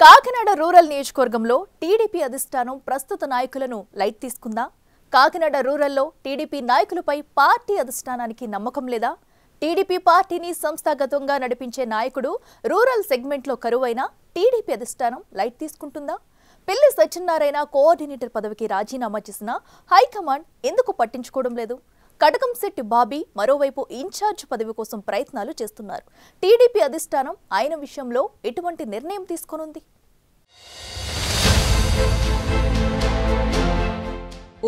Kakinada rural నియోజకవర్గంలో TDP అధిష్టానం ప్రస్తుత నాయకులను లైట్ తీసుకుందా? కాకినాడ రూరల్లో టీడీపీ నాయకులపై పార్టీ అధిష్టానానికి నమ్మకం లేదా? టీడీపీ పార్టీని సంస్థాగతంగా నడిపించే నాయకుడు రూరల్ సెగ్మెంట్లో కరువైనా టీడీపీ అధిష్టానం లైట్ తీసుకుంటుందా? పిల్లి సత్యనారాయణ కోఆర్డినేటర్ పదవికి రాజీనామా చేసిన హైకమాండ్ ఎందుకు పట్టించుకోవడం లేదు? కటకంశెట్టి బాబీ మరోవైపు ఇన్ఛార్జ్ పదవి కోసం ప్రయత్నాలు చేస్తున్నారు. టీడీపీ అధిష్టానం ఆయన విషయంలో ఎటువంటి నిర్ణయం తీసుకోనుంది?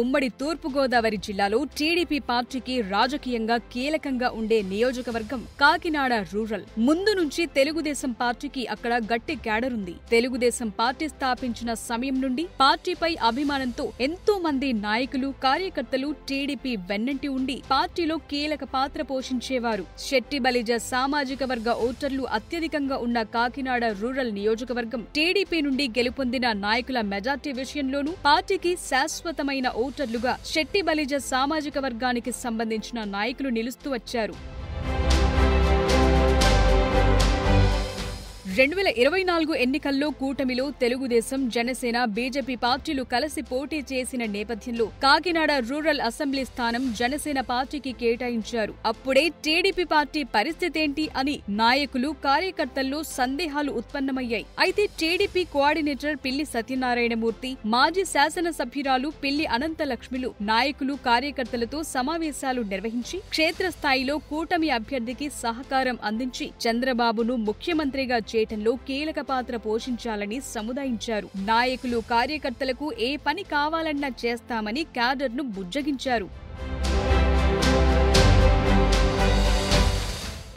ఉమ్మడి తూర్పుగోదావరి జిల్లాలో టీడీపీ పార్టీకి రాజకీయంగా కీలకంగా ఉండే నియోజకవర్గం కాకినాడ రూరల్. ముందు నుంచి తెలుగుదేశం పార్టీకి అక్కడ గట్టి క్యాడర్ ఉంది. తెలుగుదేశం పార్టీ స్థాపించిన సమయం నుండి పార్టీపై అభిమానంతో ఎంతో మంది నాయకులు, కార్యకర్తలు టీడీపీ వెన్నంటి ఉండి పార్టీలో కీలక పాత్ర పోషించేవారు. శెట్టి బలిజ సామాజిక వర్గ ఓటర్లు అత్యధికంగా ఉన్న కాకినాడ రూరల్ నియోజకవర్గం టీడీపీ నుండి గెలుపొందిన నాయకుల మెజార్టీ విషయంలోనూ పార్టీకి శాశ్వతమైన ఓటర్లుగా శెట్టి బలిజ సామాజిక వర్గానికి సంబంధించిన నాయకులు నిలుస్తూ వచ్చారు. 2024 ఎన్నికల్లో కూటమిలో తెలుగుదేశం, జనసేన, బీజేపీ పార్టీలు కలిసి పోటీ చేసిన నేపథ్యంలో కాకినాడ రూరల్ అసెంబ్లీ స్థానం జనసేన పార్టీకి కేటాయించారు. అప్పుడే టీడీపీ పార్టీ పరిస్థితేంటి అని నాయకులు, కార్యకర్తల్లో సందేహాలు ఉత్పన్నమయ్యాయి. అయితే టీడీపీ కోఆర్డినేటర్ పిల్లి సత్యనారాయణమూర్తి, మాజీ శాసనసభ్యురాలు పిల్లి అనంతలక్ష్మిలు నాయకులు, కార్యకర్తలతో సమావేశాలు నిర్వహించి క్షేత్రస్థాయిలో కూటమి అభ్యర్థికి సహకారం అందించి చంద్రబాబును ముఖ్యమంత్రిగా చేయటంలో కీలక పాత్ర పోషించాలని సముదాయించారు. నాయకులు, కార్యకర్తలకు ఏ పని కావాలన్నా చేస్తామని క్యాడర్ను బుజ్జగించారు.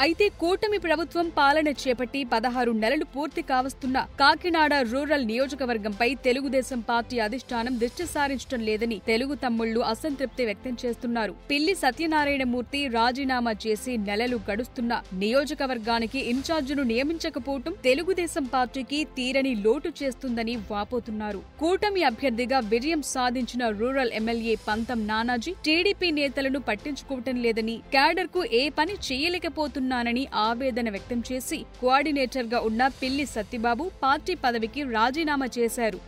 అయితే కూటమి ప్రభుత్వం పాలన చేపట్టి 16 నెలలు పూర్తి కావస్తున్న కాకినాడ రూరల్ నియోజకవర్గంపై తెలుగుదేశం పార్టీ అధిష్టానం దృష్టి సారించడం లేదని తెలుగు తమ్ముళ్లు అసంతృప్తి వ్యక్తం చేస్తున్నారు. పిల్లి సత్యనారాయణమూర్తి రాజీనామా చేసి నెలలు గడుస్తున్న నియోజకవర్గానికి ఇన్ఛార్జిను నియమించకపోవటం తెలుగుదేశం పార్టీకి తీరని లోటు చేస్తుందని వాపోతున్నారు. కూటమి అభ్యర్థిగా విజయం సాధించిన రూరల్ ఎమ్మెల్యే పంతం నానాజీ టీడీపీ నేతలను పట్టించుకోవటం లేదని, క్యాడర్ కు ఏ పని చేయలేకపోతున్నారు ఆవేదన వ్యక్తం చేసి కోఆర్డినేటర్ గా ఉన్న పిల్లి సత్యబాబు పార్టీ పదవికి రాజీనామా చేశారు.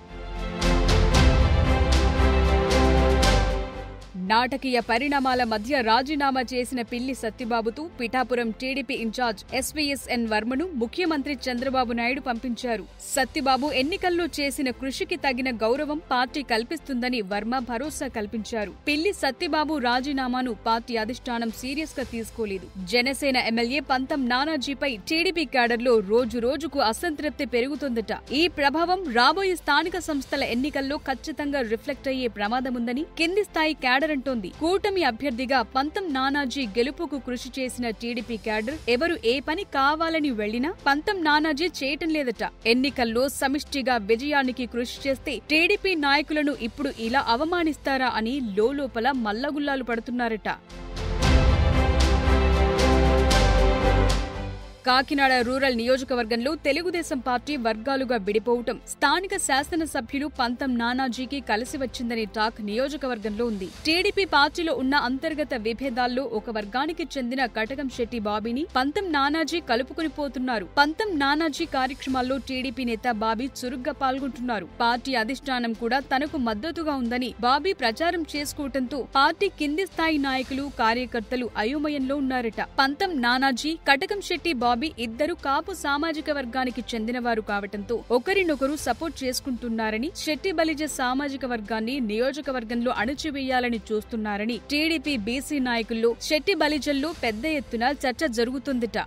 నాటకీయ పరిణామాల మధ్య రాజీనామా చేసిన పిల్లి సత్యబాబుతో పిఠాపురం టీడీపీ ఇన్ఛార్జ్ ఎస్వీఎస్ఎన్ వర్మను ముఖ్యమంత్రి చంద్రబాబు నాయుడు పంపించారు. సత్యబాబు ఎన్నికల్లో చేసిన కృషికి తగిన గౌరవం పార్టీ కల్పిస్తుందని వర్మ భరోసా కల్పించారు. పిల్లి సత్యబాబు రాజీనామాను పార్టీ అధిష్టానం సీరియస్ గా తీసుకోలేదు. జనసేన ఎమ్మెల్యే పంతం నానాజీపై టీడీపీ క్యాడర్లో రోజు రోజుకు అసంతృప్తి పెరుగుతుందట. ఈ ప్రభావం రాబోయే స్థానిక సంస్థల ఎన్నికల్లో ఖచ్చితంగా రిఫ్లెక్ట్ అయ్యే ప్రమాదముందని కింది స్థాయి క్యాడర్ అంటోంది. కూటమి అభ్యర్థిగా పంతం నానాజీ గెలుపుకు కృషి చేసిన టీడీపీ క్యాడర్ ఎవరు ఏ పని కావాలని వెళ్లినా పంతం నానాజీ చేయటం లేదట. ఎన్నికల్లో సమిష్టిగా విజయానికి కృషి చేస్తే టీడీపీ నాయకులను ఇప్పుడు ఇలా అవమానిస్తారా అని లోలోపల మల్లగుల్లాలు పడుతున్నారట. కాకినాడ రూరల్ నియోజకవర్గంలో తెలుగుదేశం పార్టీ వర్గాలుగా విడిపోవటం, స్థానిక శాసనసభ్యులు పంతం నానాజీకి కలిసి వచ్చిందని టాక్ నియోజకవర్గంలో ఉంది. టీడీపీ పార్టీలో ఉన్న అంతర్గత విభేదాల్లో ఒక వర్గానికి చెందిన కటకంశెట్టి బాబీని పంతం నానాజీ కలుపుకుని పోతున్నారు. పంతం నానాజీ కార్యక్రమాల్లో టీడీపీ నేత బాబీ చురుగ్గా పాల్గొంటున్నారు. పార్టీ అధిష్టానం కూడా తనకు మద్దతుగా ఉందని బాబీ ప్రచారం చేసుకోవడంతో పార్టీ కింది స్థాయి నాయకులు, కార్యకర్తలు అయోమయంలో ఉన్నారట. పంతం నానాజీ, కటకంశెట్టి బాబీ ఇద్దరు కాపు సామాజిక వర్గానికి చెందినవారు కావటంతో ఒకరినొకరు సపోర్ట్ చేసుకుంటున్నారని, శెట్టి బలిజ సామాజిక వర్గాన్ని నియోజకవర్గంలో అణచివేయాలని చూస్తున్నారని టీడీపీ బీసీ నాయకుల్లో, శెట్టి బలిజల్లో పెద్ద ఎత్తున చర్చ జరుగుతుందట.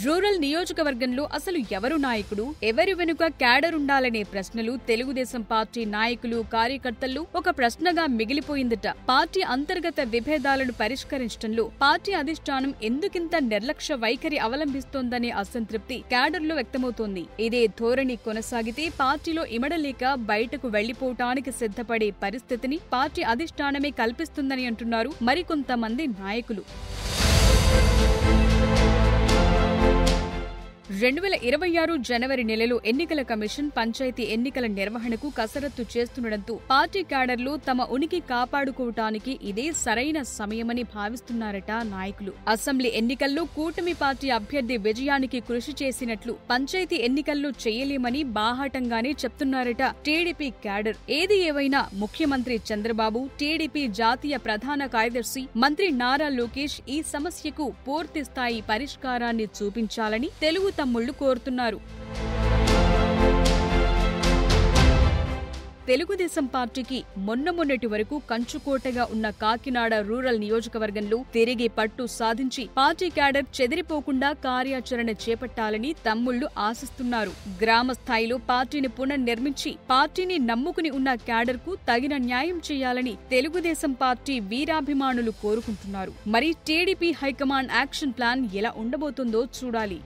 రూరల్ నియోజకవర్గంలో అసలు ఎవరు నాయకుడు, ఎవరి వెనుక క్యాడర్ ఉండాలనే ప్రశ్నలు తెలుగుదేశం పార్టీ నాయకులు, కార్యకర్తల్లో ఒక ప్రశ్నగా మిగిలిపోయిందట. పార్టీ అంతర్గత విభేదాలను పరిష్కరించడంలో పార్టీ అధిష్టానం ఎందుకింత నిర్లక్ష్య వైఖరి అవలంబిస్తోందనే అసంతృప్తి క్యాడర్లో వ్యక్తమవుతోంది. ఇదే ధోరణి కొనసాగితే పార్టీలో ఇమడలేక బయటకు వెళ్లిపోవటానికి సిద్ధపడే పరిస్థితిని పార్టీ అధిష్టానమే కల్పిస్తుందని అంటున్నారు మరికొంతమంది నాయకులు. 2026 జనవరి నెలలో ఎన్నికల కమిషన్ పంచాయతీ ఎన్నికల నిర్వహణకు కసరత్తు చేస్తుండటంతో పార్టీ క్యాడర్లు తమ ఉనికి కాపాడుకోవటానికి ఇదే సరైన సమయమని భావిస్తున్నారట నాయకులు. అసెంబ్లీ ఎన్నికల్లో కూటమి పార్టీ అభ్యర్థి విజయానికి కృషి చేసినట్లు పంచాయతీ ఎన్నికల్లో చేయలేమని బాహాటంగానే చెప్తున్నారట టీడీపీ క్యాడర్. ఏది ఏవైనా ముఖ్యమంత్రి చంద్రబాబు, టీడీపీ జాతీయ ప్రధాన కార్యదర్శి మంత్రి నారా లోకేష్ ఈ సమస్యకు పూర్తి స్థాయి పరిష్కారాన్ని చూపించాలని తెలుగు తమ్ముళ్లు కోరుతున్నారు. తెలుగుదేశం పార్టీకి మొన్నటి వరకు కంచుకోటగా ఉన్న కాకినాడ రూరల్ నియోజకవర్గంలో తిరిగి పట్టు సాధించి పార్టీ క్యాడర్ చెదిరిపోకుండా కార్యాచరణ చేపట్టాలని తమ్ముళ్లు ఆశిస్తున్నారు. గ్రామ స్థాయిలో పార్టీని పునర్నిర్మించి పార్టీని నమ్ముకుని ఉన్న క్యాడర్ కు తగిన న్యాయం చేయాలని తెలుగుదేశం పార్టీ వీరాభిమానులు కోరుకుంటున్నారు. మరి టీడీపీ హైకమాండ్ యాక్షన్ ప్లాన్ ఎలా ఉండబోతుందో చూడాలి.